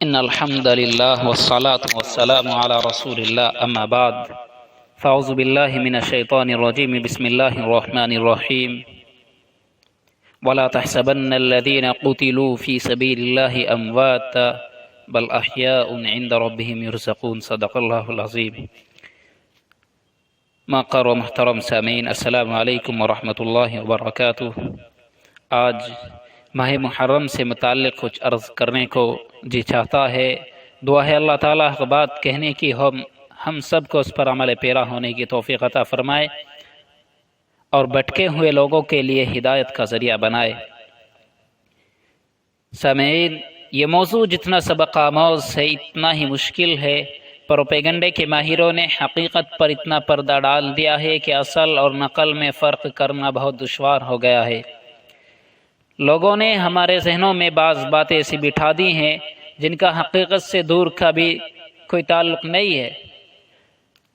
ان الحمد لله والصلاة والسلام على رسول الله اما بعد فاعوذ بالله من الشيطان الرجيم بسم الله الرحمن الرحيم ولا تحسبن الذين قتلوا في سبيل الله امواتا بل احياء عند ربهم يرزقون صدق الله العظيم. ماقر و محترم سامعین، السلام علیکم ورحمۃ اللہ وبرکاتہ. آج ماہ محرم سے متعلق کچھ عرض کرنے کو جی چاہتا ہے. دعا ہے اللہ تعالیٰ بات کہنے کی ہم سب کو اس پر عمل پیرا ہونے کی توفیق عطا فرمائے اور بھٹکے ہوئے لوگوں کے لیے ہدایت کا ذریعہ بنائے. سامعین، یہ موضوع جتنا سبق آموز ہے اتنا ہی مشکل ہے. پروپیگنڈے کے ماہروں نے حقیقت پر اتنا پردہ ڈال دیا ہے کہ اصل اور نقل میں فرق کرنا بہت دشوار ہو گیا ہے. لوگوں نے ہمارے ذہنوں میں بعض باتیں ایسی بٹھا دی ہیں جن کا حقیقت سے دور کا بھی کوئی تعلق نہیں ہے.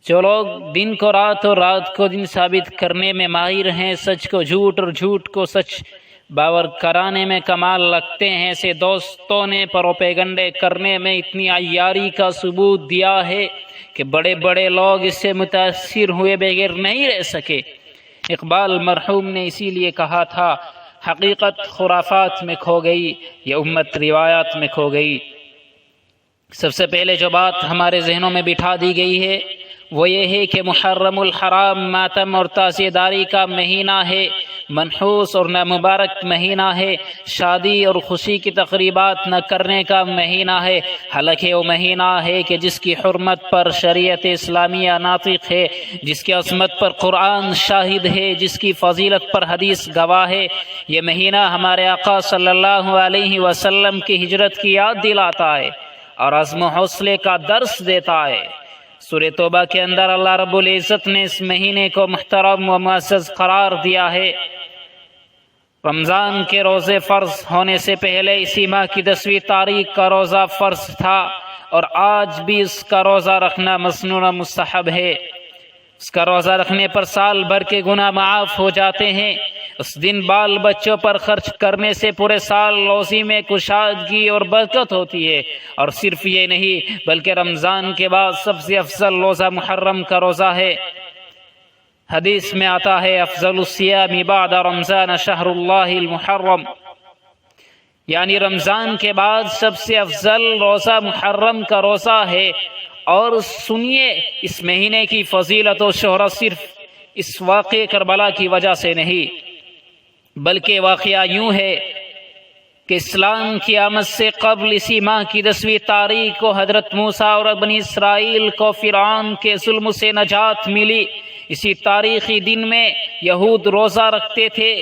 جو لوگ دن کو رات اور رات کو دن ثابت کرنے میں ماہر ہیں، سچ کو جھوٹ اور جھوٹ کو سچ باور کرانے میں کمال لگتے ہیں، ایسے دوستوں نے پروپیگنڈے کرنے میں اتنی عیاری کا ثبوت دیا ہے کہ بڑے بڑے لوگ اس سے متاثر ہوئے بغیر نہیں رہ سکے. اقبال مرحوم نے اسی لیے کہا تھا، حقیقت خرافات میں کھو گئی، یہ امت روایات میں کھو گئی. سب سے پہلے جو بات ہمارے ذہنوں میں بٹھا دی گئی ہے وہ یہ ہے کہ محرم الحرام ماتم اور تعزیہ داری کا مہینہ ہے، منحوس اور نامبارک مہینہ ہے، شادی اور خوشی کی تقریبات نہ کرنے کا مہینہ ہے. حالانکہ وہ مہینہ ہے کہ جس کی حرمت پر شریعت اسلامیہ ناطق ہے، جس کی عظمت پر قرآن شاہد ہے، جس کی فضیلت پر حدیث گواہ ہے. یہ مہینہ ہمارے آقا صلی اللہ علیہ وسلم کی ہجرت کی یاد دلاتا ہے اور عزم و حوصلے کا درس دیتا ہے. سورہ توبہ کے اندر اللہ رب العزت نے اس مہینے کو محترم و معزز قرار دیا ہے. رمضان کے روزے فرض ہونے سے پہلے اسی ماہ کی 10ویں تاریخ کا روزہ فرض تھا اور آج بھی اس کا روزہ رکھنا مسنون و مستحب ہے. اس کا روزہ رکھنے پر سال بھر کے گناہ معاف ہو جاتے ہیں. اس دن بال بچوں پر خرچ کرنے سے پورے سال روزی میں کشادگی اور برکت ہوتی ہے. اور صرف یہ نہیں بلکہ رمضان کے بعد سب سے افضل روزہ محرم کا روزہ ہے. حدیث میں آتا ہے، افضل الصیام بعد رمضان شہر اللہ المحرم، یعنی رمضان کے بعد سب سے افضل روزہ محرم کا روزہ ہے. اور سنیے، اس مہینے کی فضیلت و شہرت صرف اس واقعے کربلا کی وجہ سے نہیں، بلکہ واقعہ یوں ہے کہ اسلام کی آمد سے قبل اسی ماہ کی 10ویں تاریخ کو حضرت موسیٰ اور بنی اسرائیل کو فرعون کے ظلم سے نجات ملی. اسی تاریخی دن میں یہود روزہ رکھتے تھے.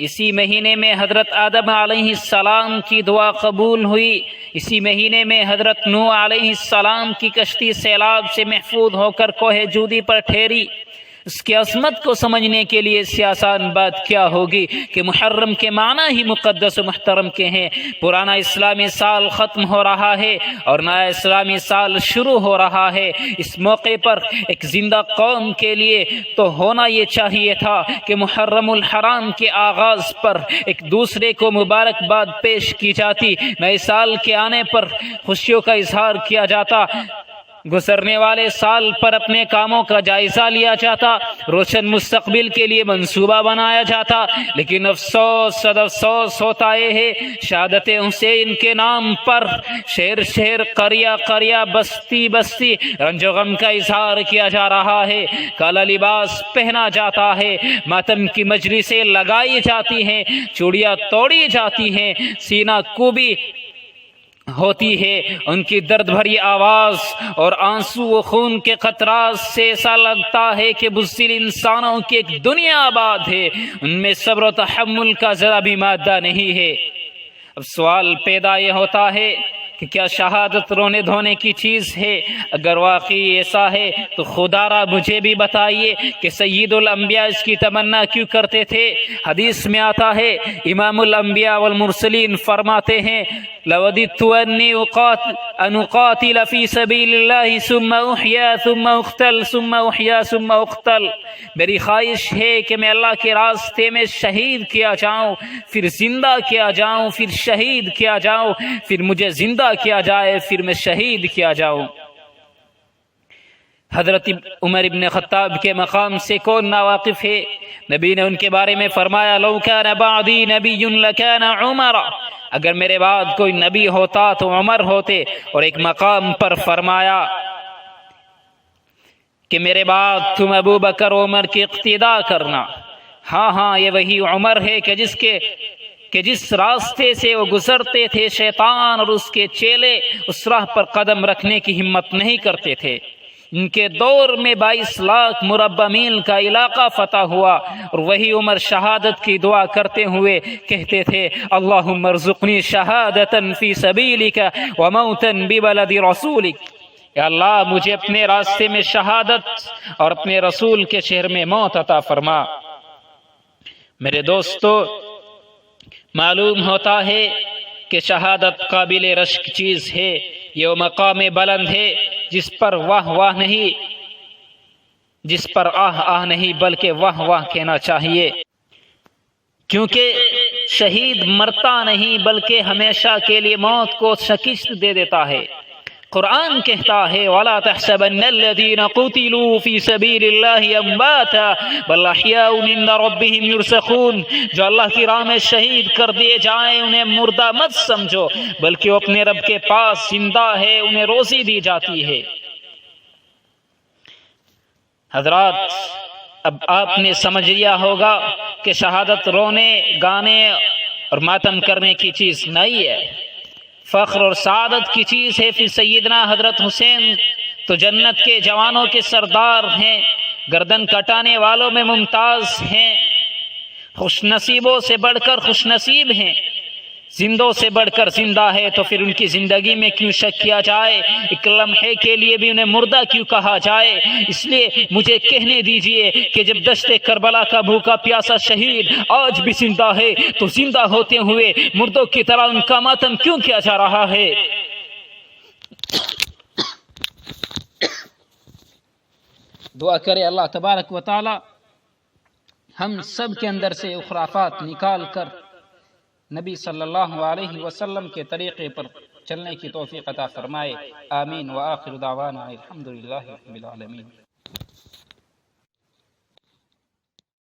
اسی مہینے میں حضرت آدم علیہ السلام کی دعا قبول ہوئی. اسی مہینے میں حضرت نوح علیہ السلام کی کشتی سیلاب سے محفوظ ہو کر کوہ جودی پر ٹھہری. اس کی عظمت کو سمجھنے کے لیے اس سے آسان بات کیا ہوگی کہ محرم کے معنی ہی مقدس و محترم کے ہیں. پرانا اسلامی سال ختم ہو رہا ہے اور نیا اسلامی سال شروع ہو رہا ہے. اس موقع پر ایک زندہ قوم کے لیے تو ہونا یہ چاہیے تھا کہ محرم الحرام کے آغاز پر ایک دوسرے کو مبارکباد پیش کی جاتی، نئے سال کے آنے پر خوشیوں کا اظہار کیا جاتا، گزرنے والے سال پر اپنے کاموں کا جائزہ لیا جاتا، روشن مستقبل کے لیے منصوبہ بنایا جاتا. لیکن افسوس صد افسوس ہوتا ہے، شہادت حسین کے نام پر شہر شہر قریہ قریہ بستی بستی رنج و غم کا اظہار کیا جا رہا ہے. کالا لباس پہنا جاتا ہے، ماتم کی مجلسیں لگائی جاتی ہیں، چوڑیاں توڑی جاتی ہیں، سینہ کوبی ہوتی ہے. ان کی درد بھری آواز اور آنسو و خون کے قطرات سے ایسا لگتا ہے کہ بزدل انسانوں کی ایک دنیا آباد ہے، ان میں صبر و تحمل کا ذرا بھی مادہ نہیں ہے. اب سوال پیدا یہ ہوتا ہے کہ کیا شہادت رونے دھونے کی چیز ہے؟ اگر واقعی ایسا ہے تو خدا را مجھے بھی بتائیے کہ سید الانبیاء اس کی تمنا کیوں کرتے تھے. حدیث میں آتا ہے، امام الانبیاء والمرسلین فرماتے ہیں، لوددت انی ان اقاتل فی سبیل اللہ ثم احیا ثم اقتل ثم احیا ثم اقتل، میری خواہش ہے کہ میں اللہ کے راستے میں شہید کیا جاؤں، پھر زندہ کیا جاؤں، پھر شہید کیا جاؤں، پھر مجھے زندہ کیا جائے، پھر میں شہید کیا جاؤں۔ حضرت عمر ابن خطاب کے مقام سے کون ناواقف ہے؟ نبی نے ان کے بارے میں فرمایا لو کان بعدی نبی لکان عمر، اگر میرے بعد کوئی نبی ہوتا تو عمر ہوتے۔ اور ایک مقام پر فرمایا کہ میرے بعد تم ابو بکر عمر کی اقتداء کرنا۔ ہاں یہ وہی عمر ہے کہ جس راستے سے وہ گزرتے تھے شیطان اور اس کے چیلے اس راہ پر قدم رکھنے کی ہمت نہیں کرتے تھے۔ ان کے دور میں 22 لاکھ مربع میل کا علاقہ فتح ہوا، اور وہی عمر شہادت کی دعا کرتے ہوئے کہتے تھے اللہم ارزقنی شہادتا فی سبیلک وموتا ببلد رسولک، یا اللہ مجھے اپنے راستے میں شہادت اور اپنے رسول کے شہر میں موت عطا فرما۔ میرے دوستو، معلوم ہوتا ہے کہ شہادت قابل رشک چیز ہے، یہ وہ مقام بلند ہے جس پر واہ نہیں بلکہ واہ کہنا چاہیے، کیونکہ شہید مرتا نہیں بلکہ ہمیشہ کے لیے موت کو شکست دے دیتا ہے۔ قرآن کہتا ہے وَلَا تَحْسَبَنَّ الَّذِينَ قُتِلُوا فِي سَبِيلِ اللَّهِ أَمْوَاتًا بَلْ أَحْيَاءٌ عِندَ رَبِّهِمْ يُرْزَقُونَ، جو اللہ کی راہ میں شہید کر دیے جائیں انہیں مردہ مت سمجھو، بلکہ وہ اپنے رب کے پاس زندہ ہے، انہیں روزی دی جاتی ہے۔ حضرات، اب آپ نے سمجھ لیا ہوگا کہ شہادت رونے گانے اور ماتم کرنے کی چیز نہیں ہے، فخر اور سعادت کی چیز ہے۔ پھر سیدنا حضرت حسین تو جنت کے جوانوں کے سردار ہیں، گردن کٹانے والوں میں ممتاز ہیں، خوش نصیبوں سے بڑھ کر خوش نصیب ہیں، زندوں سے بڑھ کر زندہ ہے، تو پھر ان کی زندگی میں کیوں شک کیا جائے؟ ایک لمحے کے لیے بھی انہیں مردہ کیوں کہا جائے؟ اس لیے مجھے کہنے دیجئے کہ جب دشت کربلا کا بھوکا پیاسا شہید آج بھی زندہ ہے تو زندہ ہوتے ہوئے مردوں کی طرح ان کا ماتم کیوں کیا جا رہا ہے؟ دعا کرے اللہ تبارک و تعالی ہم سب کے اندر سے خرافات نکال کر نبی صلی اللہ علیہ وسلم کے طریقے پر چلنے کی توفیق عطا فرمائے۔ آمین۔ وآخر دعوانا الحمدللہ رب العالمین۔